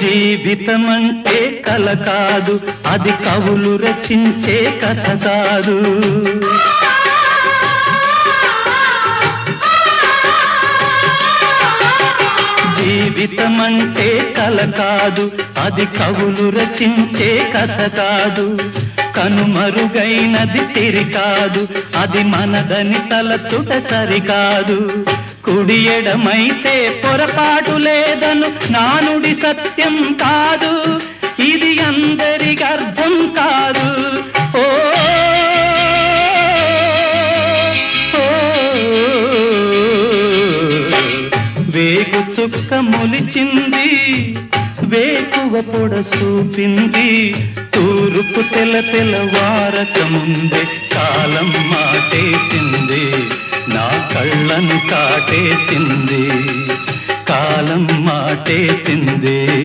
జీవితమంటే కల కాదు, అది కవులు రచించే కథ కాదు. జీవితమంటే కల కాదు, అది కవులు రచించే కథ కాదు. కనుమరుగైనది సిరి కాదు, అది మనదని తలచుట సరికాదు. కుడి ఎడమైతే పొరపాటు లేదను నానుడి సత్యం కాదు, ఇది అందరికి అర్థం కాదు. ఓ వేగు చుక్క మొలిచింది, వేకువ పొడ చూపింది, తూరుపు తెల్లవారక ముందే కాలం మాటేసింది, నా కళ్ళను కాటేసింది, కాలం మాటేసింది.